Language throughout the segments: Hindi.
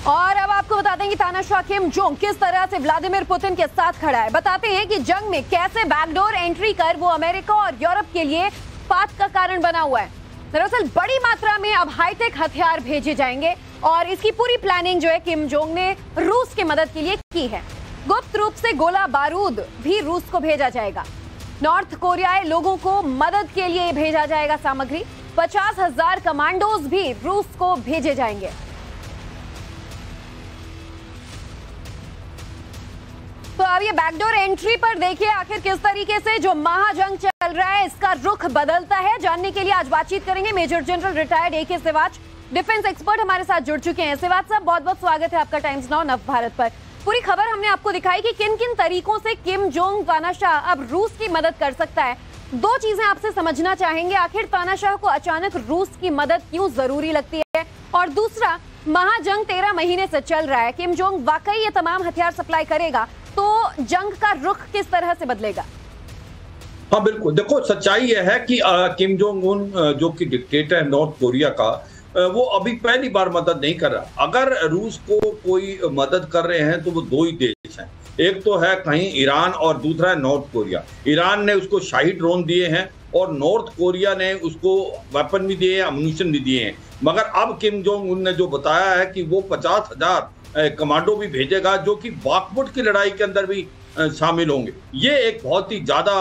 और अब आपको बताते हैं कि तानाशाह किम जोंग किस तरह से व्लादिमीर पुतिन के साथ खड़ा है। बताते हैं कि जंग में कैसे बैकडोर एंट्री कर वो अमेरिका और यूरोप के लिए फात का कारण बना हुआ है। दरअसल बड़ी मात्रा में अब हाईटेक हथियार भेजे जाएंगे और इसकी पूरी प्लानिंग जो है किम जोंग ने रूस की मदद के लिए की है। गुप्त रूप से गोला बारूद भी रूस को भेजा जाएगा। नॉर्थ कोरियाई लोगों को मदद के लिए भेजा जाएगा सामग्री। 50,000 कमांडोज भी रूस को भेजे जाएंगे। तो अब ये बैकडोर एंट्री पर देखिए आखिर किस तरीके से जो महाजंग चल रहा है इसका रुख बदलता है। जानने के लिए आज बातचीत करेंगे major general retired AK Siwach, defence expert हमारे साथ जुड़ चुके हैं। सिवाच साहब, बहुत बहुत स्वागत है आपका टाइम्स नाउ नव भारत पर। पूरी खबर हमने आपको दिखाई कि किन किन तरीकों से किम जोंग तानाशाह अब रूस की मदद कर सकता है। दो चीजें आपसे समझना चाहेंगे, आखिर तानाशाह को अचानक रूस की मदद क्यों जरूरी लगती है, और दूसरा महाजंग 13 महीने से चल रहा है, किम जोंग वाकई ये तमाम हथियार सप्लाई करेगा तो जंग का रुख किस तरह से बदलेगा? हाँ बिल्कुल, देखो सच्चाई यह है कि किम जोंग उन जो कि डिक्टेटर है नॉर्थ कोरिया का, वो अभी पहली बार मदद नहीं कर रहा। अगर रूस को कोई मदद कर रहे हैं तो वो दो ही देश हैं, एक तो है कहीं ईरान और दूसरा है नॉर्थ कोरिया। ईरान ने उसको शाही ड्रोन दिए हैं और नॉर्थ कोरिया ने उसको वेपन भी दिए हैं, अम्यूनिशन भी दिए हैं। मगर अब किम जोंग उन ने जो बताया है कि वो 50,000 कमांडो भी भेजेगा जो कि बाखमुट की लड़ाई के अंदर भी शामिल होंगे। ये एक बहुत ही ज्यादा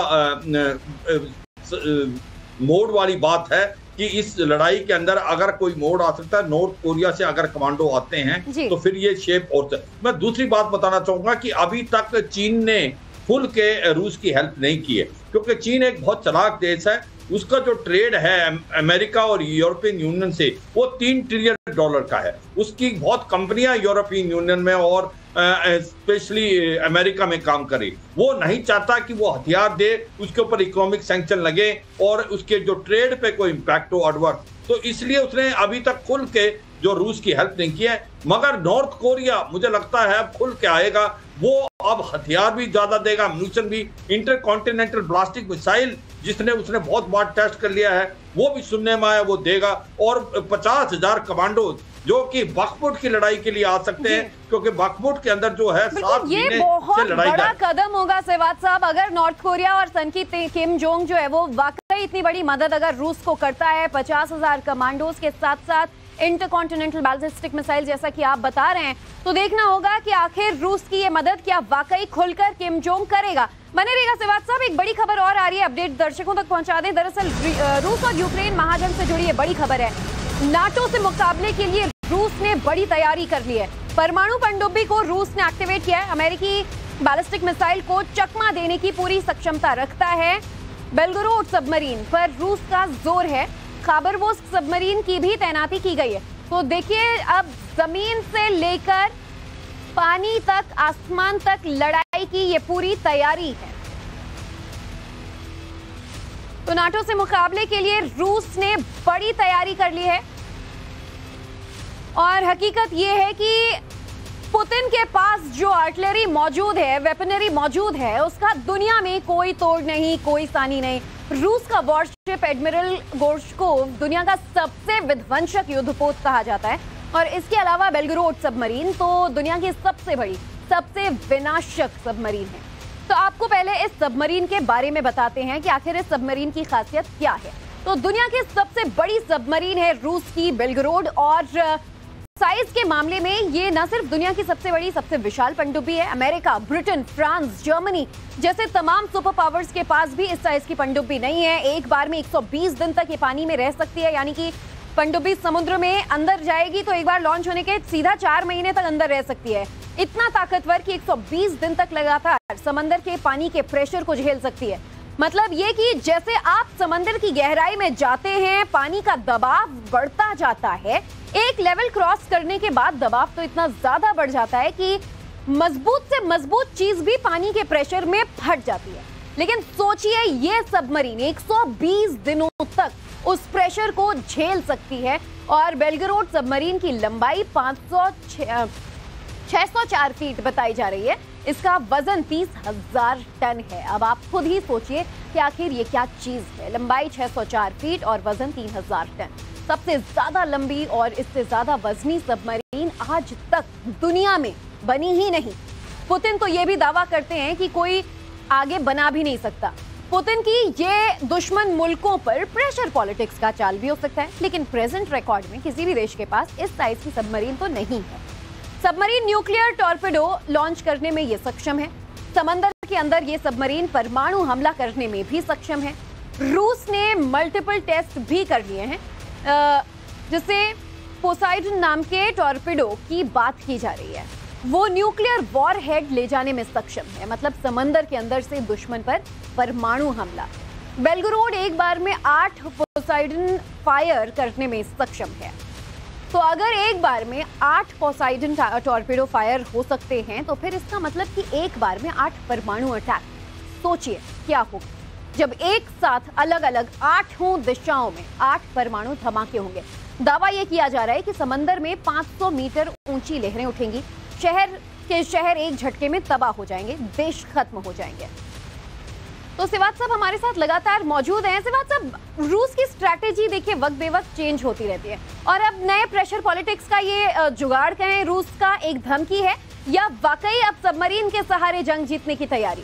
मोड़ वाली बात है कि इस लड़ाई के अंदर अगर कोई मोड़ आ सकता है, नॉर्थ कोरिया से अगर कमांडो आते हैं तो फिर ये शेप और। मैं दूसरी बात बताना चाहूंगा कि अभी तक चीन ने खुल के रूस की हेल्प नहीं की है, क्योंकि चीन एक बहुत चालाक देश है। उसका जो ट्रेड है अमेरिका और यूरोपियन यूनियन से वो $3 ट्रिलियन का है। उसकी बहुत कंपनियां यूरोपियन यूनियन में और स्पेशली अमेरिका में काम करे। वो नहीं चाहता कि वो हथियार दे, उसके ऊपर इकोनॉमिक सैंक्शन लगे और उसके जो ट्रेड पे कोई इम्पैक्ट हो एडवर्स। तो इसलिए उसने अभी तक खुल के जो रूस की हेल्प नहीं की है। मगर नॉर्थ कोरिया मुझे लगता है अब खुल के आएगा, वो अब हथियार भी ज्यादा देगा, अम्यूनिशन भी। इंटरकॉन्टिनेंटल ब्लास्टिक मिसाइल जिसने उसने बहुत बार टेस्ट कर लिया है वो भी सुनने में आया वो देगा, और 50,000 कमांडो जो कि बाखमुट की लड़ाई के लिए आ सकते हैं, क्योंकि बाखमुट के अंदर जो है 7 महीने से लड़ाई। ये बहुत बड़ा कदम होगा सिवाच साहब, अगर नॉर्थ कोरिया और सन की किम जोंग जो है वो वाकई इतनी बड़ी मदद अगर रूस को करता है 50,000 कमांडोज के साथ साथ इंटरकॉन्टिनेंटल बैलिस्टिक मिसाइल जैसा कि आप बता रहे हैं, तो देखना होगा कि आखिर रूस की ये मदद क्या वाकई खुलकर किम जोंग करेगा। बने रहेगा सिवाच साहब। एक बड़ी खबर और आ रही है, अपडेट दर्शकों तक पहुंचा दें। दरअसल रूस और यूक्रेन महाजंग से जुड़ी ये बड़ी खबर है। नाटो से मुकाबले के लिए रूस ने बड़ी तैयारी कर ली है। परमाणु पनडुब्बी को रूस ने एक्टिवेट किया है। अमेरिकी बैलिस्टिक मिसाइल को चकमा देने की पूरी सक्षमता रखता है। बेलगोरोड सबमरीन पर रूस का जोर है। खाबरवोस्क सबमरीन की भी तैनाती की गई है। तो देखिए अब जमीन से लेकर पानी तक, आसमान तक लड़ाई की ये पूरी तैयारी है। तो नाटो से मुकाबले के लिए रूस ने बड़ी तैयारी कर ली है और हकीकत ये है कि पुतिन के पास जो आर्टिलरी मौजूद है, वेपनरी मौजूद है, उसका दुनिया में कोई तोड़ नहीं, कोई सानी नहीं। रूस का वॉरशिप एडमिरल गोर्शकोव दुनिया का सबसे विध्वंसक युद्धपोत कहा जाता है, और इसके अलावा बेलगोरोड सबमरीन तो दुनिया की सबसे बड़ी, सबसे विनाशक सबमरीन है। तो आपको पहले इस सबमरीन के बारे में बताते हैं कि आखिर इस सबमरीन की खासियत क्या है। तो दुनिया की सबसे बड़ी सबमरीन है रूस की बेलगोरोड, और साइज के मामले में ये न सिर्फ दुनिया की सबसे बड़ी, सबसे विशाल पनडुब्बी है। अमेरिका, ब्रिटेन, फ्रांस, जर्मनी जैसे तमाम सुपर पावर्स के पास भी इस साइज की पनडुब्बी नहीं है। एक बार में 120 दिन तक ये पानी में रह सकती है, यानी कि पनडुब्बी समुद्र में अंदर जाएगी तो एक बार लॉन्च होने के सीधा 4 महीने तक अंदर रह सकती है। इतना ताकतवर कि 120 दिन तक लगातार समंदर के पानी के प्रेशर को झेल सकती है। मतलब ये कि जैसे आप समंदर की गहराई में जाते हैं, पानी का दबाव बढ़ता जाता है। एक लेवल क्रॉस करने के बाद दबाव तो इतना ज्यादा बढ़ जाता है कि मजबूत से मजबूत चीज भी पानी के प्रेशर में फट जाती है। लेकिन सोचिए ये सबमरीन 120 दिनों तक उस प्रेशर को झेल सकती है। और बेलगोरोड सबमरीन की लंबाई 604 फीट बताई जा रही है। इसका वजन 30,000 टन है। अब आप खुद ही सोचिए कि आखिर ये क्या चीज है। लंबाई 604 फीट और वजन 3,000 टन। सबसे ज्यादा लंबी और इससे ज्यादा वजनी सबमरीन आज तक दुनिया में बनी ही नहीं। पुतिन तो ये भी दावा करते हैं कि कोई आगे बना भी नहीं सकता। पुतिन की ये दुश्मन मुल्कों पर प्रेशर पॉलिटिक्स का चाल भी हो सकता है, लेकिन प्रेजेंट रिकॉर्ड में किसी भी देश के पास इस साइज की सबमरीन तो नहीं है। सबमरीन न्यूक्लियर टॉर्पेडो लॉन्च करने में ये सक्षम है। समंदर के अंदर ये सबमरीन परमाणु हमला करने में भी सक्षम है। रूस ने मल्टीपल टेस्ट भी कर लिए हैं, जिससे पोसाइडन नाम के टॉर्पेडो की बात की जा रही है। वो न्यूक्लियर वॉरहेड ले जाने में सक्षम है, मतलब समंदर के अंदर से दुश्मन पर परमाणु हमला। बेलगोरोड एक बार में 8 पोसाइडन फायर करने में सक्षम है। तो अगर एक बार में 8 पोसाइडन टॉर्पेडो फायर हो सकते हैं, तो फिर इसका मतलब कि एक बार में 8 परमाणु अटैक। सोचिए क्या होगा जब एक साथ अलग अलग 8 दिशाओं में 8 परमाणु धमाके होंगे। दावा यह किया जा रहा है कि समंदर में 500 मीटर ऊंची लहरें उठेंगी। शहर एक झटके में तबाह हो जाएंगे, देश खत्म हो जाएंगे। तो सिवात साहब हमारे साथ लगातार मौजूद हैं। सिवात साहब, रूस की स्ट्रैटेजी देखिए वक्त बेवक्त चेंज होती रहती है, और अब नए प्रेशर पॉलिटिक्स का ये जुगाड़ कहें रूस का एक धमकी है, या वाकई अब सबमरीन के सहारे जंग जीतने की तैयारी?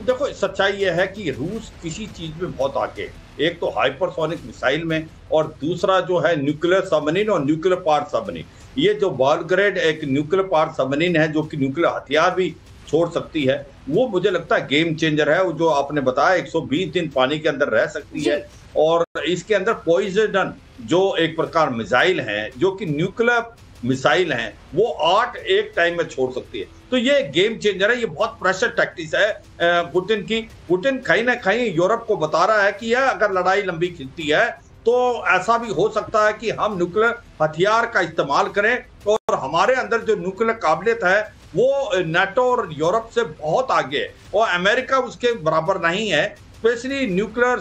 देखो, सच्चाई यह है कि रूस किसी चीज में बहुत आगे, एक तो हाइपरसोनिक मिसाइल में, और दूसरा जो है न्यूक्लियर सबमरीन और न्यूक्लियर पावर सबमरीन। ये जो बेलग्रेड एक न्यूक्लियर पावर सबमरीन है जो कि न्यूक्लियर हथियार भी छोड़ सकती है, वो मुझे लगता है गेम चेंजर है। वो जो आपने बताया 120 दिन पानी के अंदर रह सकती है, और इसके अंदर पॉइजन जो एक प्रकार मिसाइल है, जो कि न्यूक्लियर मिसाइल हैं, वो 8 एक टाइम में छोड़ सकती है। तो ये गेम चेंजर है, ये बहुत प्रेशर टैक्टिक्स है पुतिन की। पुतिन कहीं ना कहीं यूरोप को बता रहा है कि यह अगर लड़ाई लंबी खिंचती है तो ऐसा भी हो सकता है कि हम न्यूक्लियर हथियार का इस्तेमाल करें, और हमारे अंदर जो न्यूक्लियर काबिलियत है वो नाटो और यूरोप से बहुत आगे है, और अमेरिका उसके बराबर नहीं है, स्पेशली न्यूक्लियर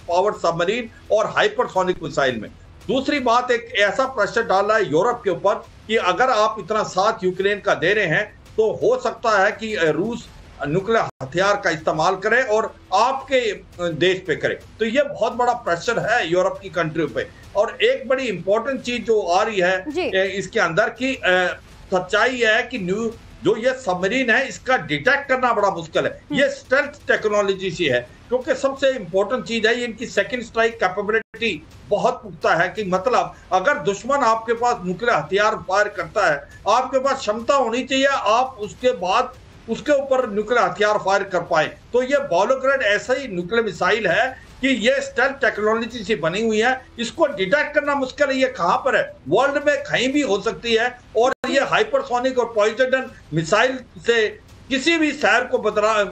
पावर सबमरीन और हाइपरसोनिक मिसाइल में। दूसरी बात, एक ऐसा प्रेशर डाल रहा है यूरोप के ऊपर कि अगर आप इतना साथ यूक्रेन का दे रहे हैं तो हो सकता है कि रूस न्यूक्लियर हथियार का इस्तेमाल करे और आपके देश पे करे। तो ये बहुत बड़ा प्रेशर है यूरोप की कंट्री पे। और एक बड़ी इंपॉर्टेंट चीज जो आ रही है इसके अंदर की सच्चाई है कि जो ये सबमरीन है इसका डिटेक्ट करना बड़ा मुश्किल है। ये स्टेल्थ टेक्नोलॉजी से है, क्योंकि सबसे इंपॉर्टेंट चीज है इनकी सेकंड स्ट्राइक कैपेबिलिटी बहुत पुख्ता है, कि मतलब अगर दुश्मन आपके पास न्यूक्लियर हथियार फायर करता है, आपके पास क्षमता होनी चाहिए आप उसके बाद उसके ऊपर न्यूक्लियर हथियार फायर कर पाए। तो ये बेलग्रेड ऐसा ही न्यूक्लियर मिसाइल है कि ये स्टेल्थ टेक्नोलॉजी से बनी हुई है, इसको डिटेक्ट करना मुश्किल है। ये कहां पर है, वर्ल्ड में कहीं भी हो सकती है, और ये हाइपरसोनिक और पॉइजन मिसाइल से किसी भी शहर को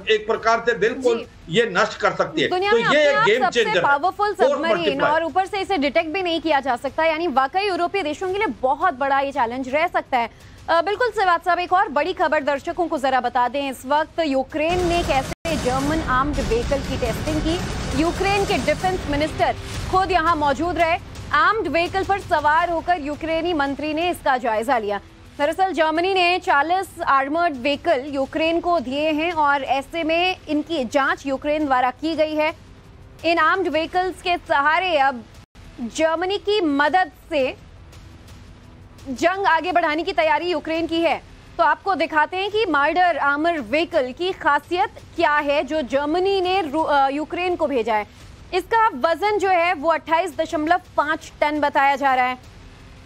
एक प्रकार से बिल्कुल ये नष्ट कर सकती है। तो ये एक गेम चेंजर है, पावरफुल सबमरीन, और ऊपर से इसे डिटेक्ट भी नहीं किया जा सकता, यानी वाकई यूरोपीय देशों के लिए बहुत बड़ा ये चैलेंज रह सकता है। बिल्कुल सिवात साहब, एक और बड़ी खबर दर्शकों को जरा बता दें। इस वक्त यूक्रेन ने कैसे जर्मन आर्म्ड व्हीकल की टेस्टिंग की। यूक्रेन के डिफेंस मिनिस्टर खुद यहां मौजूद रहे। आर्म्ड व्हीकल पर सवार होकर यूक्रेनी मंत्री ने इसका जायजा लिया। दरअसल जर्मनी ने 40 आर्मर्ड व्हीकल यूक्रेन को दिए हैं, और ऐसे में इनकी जांच यूक्रेन द्वारा की गई है। इन आर्म्ड व्हीकल्स के सहारे अब जर्मनी की मदद से जंग आगे बढ़ाने की तैयारी यूक्रेन की है। तो आपको दिखाते हैं कि मार्डर आर्मर व्हीकल की खासियत क्या है जो जर्मनी ने यूक्रेन को भेजा है। इसका वजन जो है वो 28.5 टन बताया जा रहा है।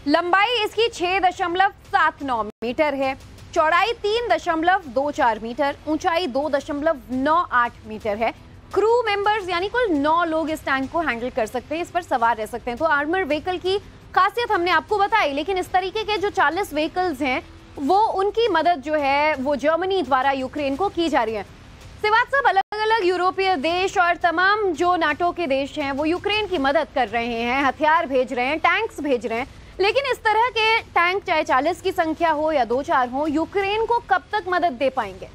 लंबाई इसकी 6.79 मीटर है, चौड़ाई 3.24 मीटर, ऊंचाई 2.98 मीटर है। क्रू मेंबर्स यानी कुल 9 लोग इस टैंक को हैंडल कर सकते हैं, इस पर सवार रह सकते हैं। तो आर्मर व्हीकल की खासियत हमने आपको बताई, लेकिन इस तरीके के जो 40 व्हीकल्स हैं वो उनकी मदद जो है वो जर्मनी द्वारा यूक्रेन को की जा रही है। सिवात साहब, अलग अलग यूरोपीय देश और तमाम जो नाटो के देश हैं वो यूक्रेन की मदद कर रहे हैं, हथियार भेज रहे हैं, टैंक्स भेज रहे हैं, लेकिन इस तरह के टैंक चाहे 40 की संख्या हो या 2-4 हो, यूक्रेन को कब तक मदद दे पाएंगे?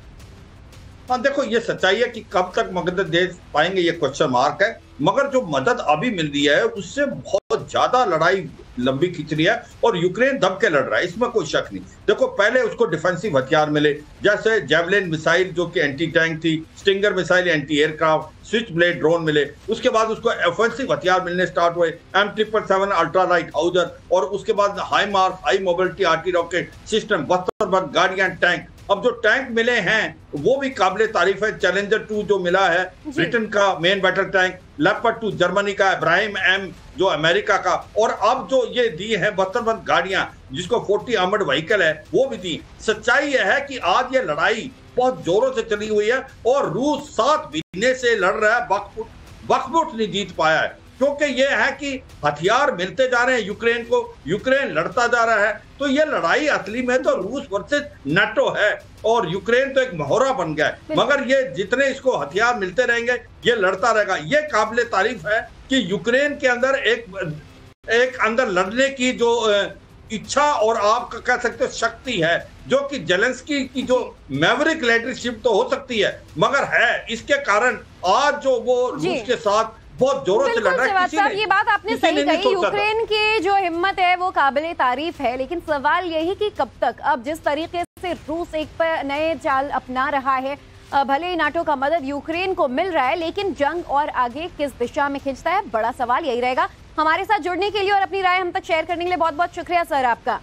हाँ, देखो, ये सच्चाई है कि कब तक मदद दे पाएंगे ये क्वेश्चन मार्क है, मगर जो मदद अभी मिल रही है उससे बहुत ज्यादा लड़ाई लंबी खींच रही है और यूक्रेन दब के लड़ रहा है, इसमें कोई शक नहीं। देखो पहले उसको डिफेंसिव हथियार मिले, जैसे जेवलिन मिसाइल जो कि एंटी टैंक थी, stinger missile anti aircraft, switch blade drone मिले। उसके बाद उसको ऑफेंसिव हथियार मिलने स्टार्ट हुए, M777 अल्ट्रा लाइट हाउजर, और उसके बाद high mark high mobility arty rocket system, बख्तर गाड़ियां, टैंक। अब जो टैंक मिले हैं वो भी काबिले तारीफ है। चैलेंजर 2 जो मिला है ब्रिटेन का main battle tank, leopard 2 Germany का, इब्राहिम M जो अमेरिका का, और अब जो ये दी है 72 गाड़ियां जिसको 40 आर्मर्ड व्हीकल है वो भी दी। सच्चाई यह है कि आज ये लड़ाई बहुत जोरों से चली हुई है और रूस 7 महीने से लड़ रहा है, बखमुठ नहीं जीत पाया है, क्योंकि ये है कि हथियार मिलते जा रहे हैं यूक्रेन को, यूक्रेन लड़ता जा रहा है। तो ये लड़ाई असली में तो रूस वर्सेस नाटो है और यूक्रेन तो एक मोहरा बन गया है। मगर ये जितने इसको हथियार मिलते रहेंगे ये लड़ता रहेगा। ये काबिले तारीफ है कि यूक्रेन के अंदर एक अंदर लड़ने की जो इच्छा और आप कह सकते हो शक्ति है, जो कि जेलेंस्की की जो मैवरिक लीडरशिप तो हो सकती है मगर है, इसके कारण आज जो वो रूस के साथ बहुत जोरों से लड़ रहा है। ये बात आपने सही कही, यूक्रेन की जो हिम्मत है वो काबिले तारीफ है, लेकिन सवाल यही कि कब तक। अब जिस तरीके से रूस एक नए चाल अपना रहा है, भले ही नाटो का मदद यूक्रेन को मिल रहा है, लेकिन जंग और आगे किस दिशा में खिंचता है, बड़ा सवाल यही रहेगा। हमारे साथ जुड़ने के लिए और अपनी राय हम तक शेयर करने के लिए बहुत बहुत शुक्रिया सर आपका।